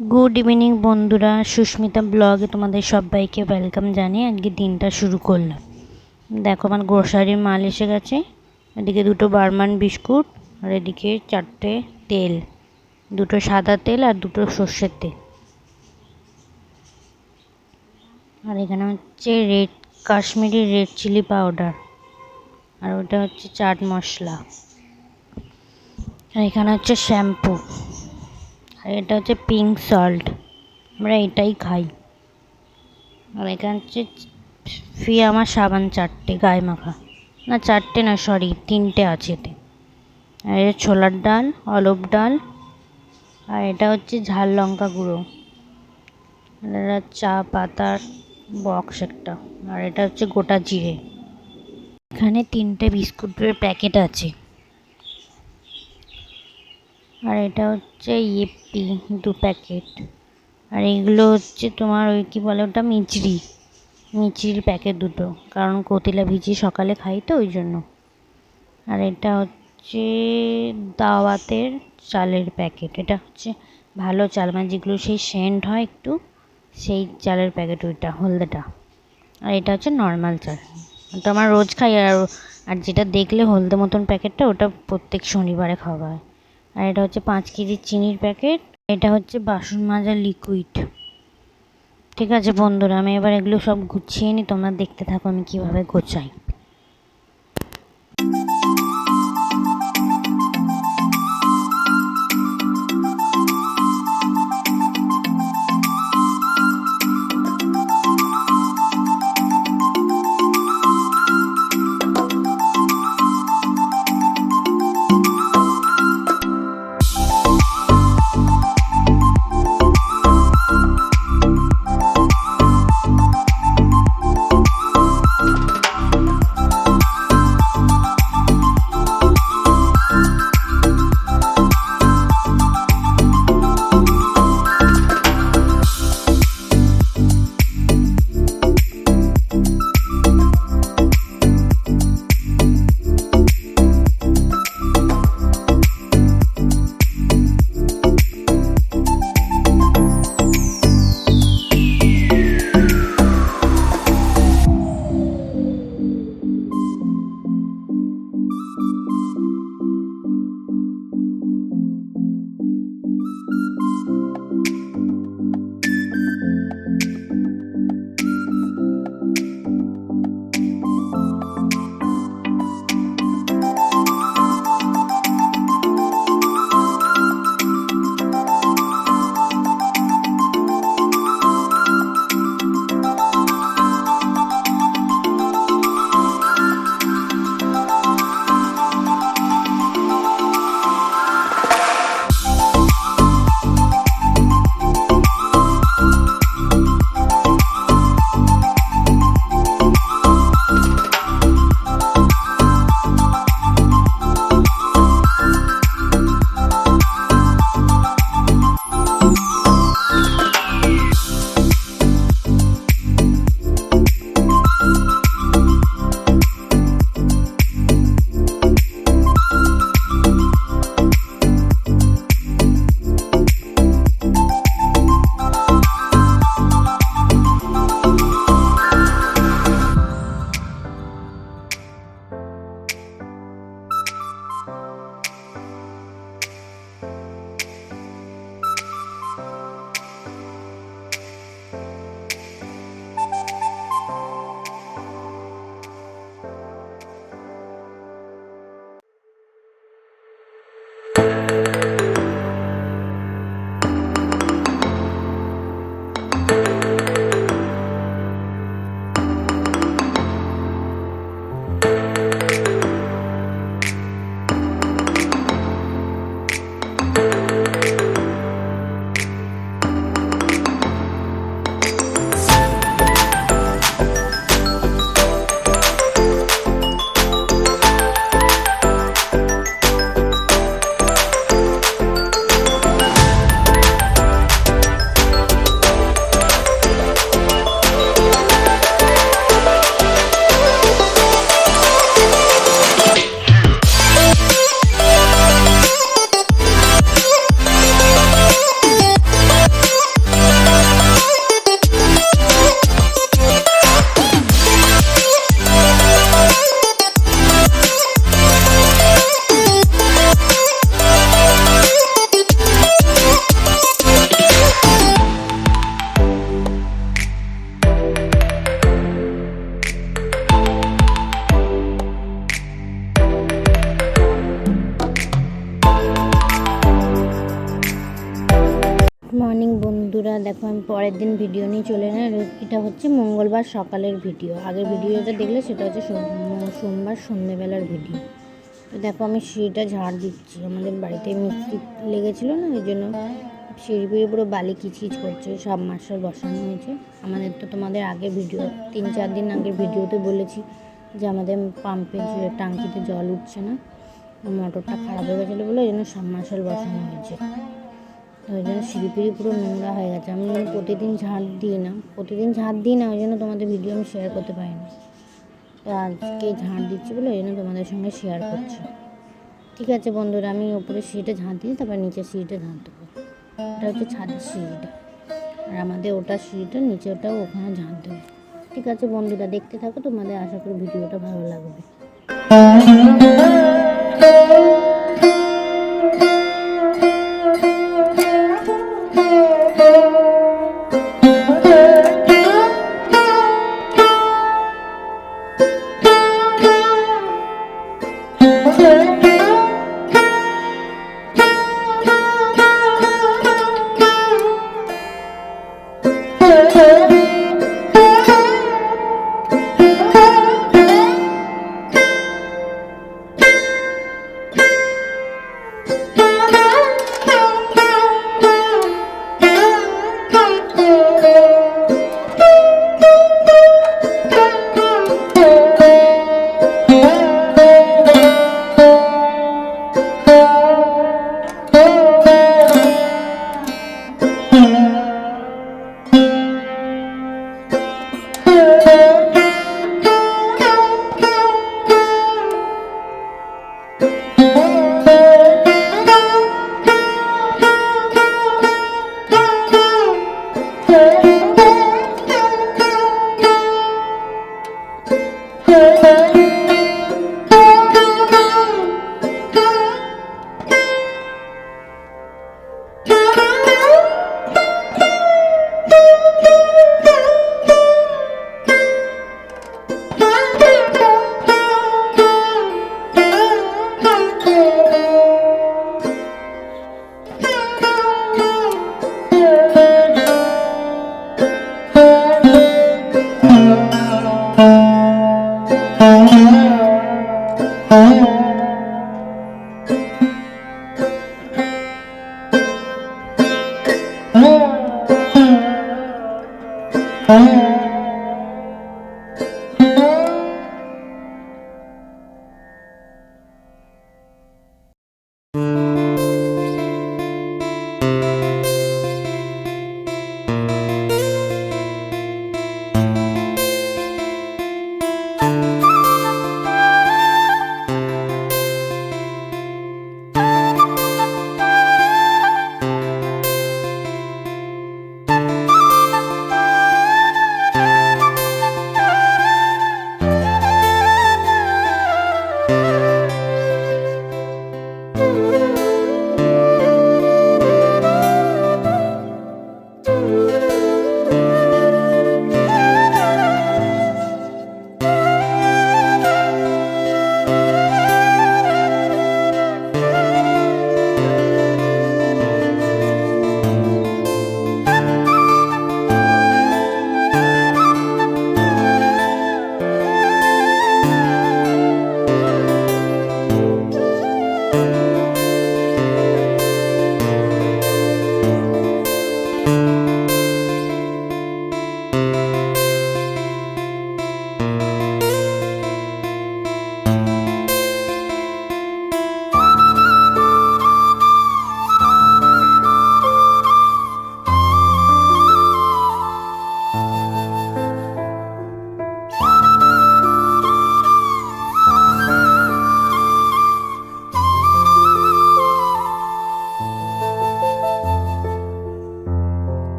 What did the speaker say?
Good evening বন্ধুরা, সুস্মিতা ব্লগে তোমাদের সবাইকে ওয়েলকাম জানিয়ে আজকে দিনটা শুরু করলাম। দেখো আমার গ্রোসারির মাল এসে গেছে। এদিকে 2টো বার্মান বিস্কুট, আর এদিকে 4টে তেল, 2টো সাদা তেল আর 2টো সর্ষের তেল। আর এখানে হচ্ছে কাশ্মীরি রেড চিলি পাউডার, আর ওটা হচ্ছে চাট মশলা, আর এখানে হচ্ছে শ্যাম্পু, আর এটা হচ্ছে পিঙ্ক সল্ট, আমরা এটাই খাই। আর এখানে হচ্ছে ফিয়ামা সাবান 4টে গায়ে মাখা, না 4টে না সরি 3টে আছে এতে। আর এটা ছোলার ডাল, অরহর ডাল, আর এটা হচ্ছে ঝাল লঙ্কা গুঁড়ো, আর এটা চা পাতার বক্স একটা, আর এটা হচ্ছে গোটা জিরে। এখানে 3টে বিস্কুটের প্যাকেট আছে, আর এটা হচ্ছে ইয়েপি 2 প্যাকেট, আর এগুলো হচ্ছে তোমার ওই কী বলে ওটা মিচড়ির প্যাকেট 2টো, কারণ কতিলা ভিজি সকালে খাই তো ওই জন্য। আর এটা হচ্ছে দাওয়াতের চালের প্যাকেট, এটা হচ্ছে ভালো চাল, মানে যেগুলো সেই সেন্ট হয় একটু, সেই চালের প্যাকেট ওইটা হলদেটা। আর এটা হচ্ছে নর্মাল চাল, ওটা আমার রোজ খাই। আর যেটা দেখলে হলদে মতন প্যাকেটটা, ওটা প্রত্যেক শনিবারে খাওয়া হয়। আর এটা হচ্ছে 5 কেজি চিনির প্যাকেট, এটা হচ্ছে বাসন মাজার লিকুইড। ঠিক আছে বন্ধুরা, আমি এবার এগুলো সব গুছিয়ে নিই, তোমরা দেখতে থাকো আমি কীভাবে গোছাই। মর্নিং বন্ধুরা, দেখো আমি পরের দিন ভিডিও নিয়ে চলে এলাম। এটা হচ্ছে মঙ্গলবার সকালের ভিডিও। আগের ভিডিওটা দেখলে সেটা হচ্ছে সোমবার সন্ধ্যেবেলার ভিডিও। তো দেখো আমি সিঁড়িটা ঝাড় দিচ্ছি। আমাদের বাড়িতে মিস্ত্রি লেগেছিলো না, ওই জন্য সিঁড়ি পুরো বালি কিচকিচ করছে। সাবমার্শাল বসানো হয়েছে। আমাদের তো তোমাদের আগের ভিডিও 3-4 দিন আগের ভিডিওতে বলেছি যে আমাদের পাম্পের টাঙ্কিতে জল উঠছে না, মোটরটা খারাপ হয়ে গেছিলো বলে ওই জন্য সাবমার্শাল বসানো হয়েছে। ওই জন্য সিঁড়ি পুরো নোংরা হয়ে গেছে। আমি প্রতিদিন ঝাঁট দিই না, ওই জন্য তোমাদের ভিডিও আমি শেয়ার করতে পারি না। তো আজকে ঝাঁট দিচ্ছি বলে ওই জন্য তোমাদের সঙ্গে শেয়ার করছি। ঠিক আছে বন্ধুরা, আমি ওপরে সিঁড়িটা ঝাঁট দিই, তারপর নিচের সিঁড়িটা ঝাঁট দেবো। এটা হচ্ছে ছাদের সিঁড়িটা, আর আমাদের ওটা সিঁড়িটা নিচে, ওটাও ওখানে ঝাঁট দেবো। ঠিক আছে বন্ধুরা, দেখতে থাকো, তোমাদের আশা করি ভিডিওটা ভালো লাগবে।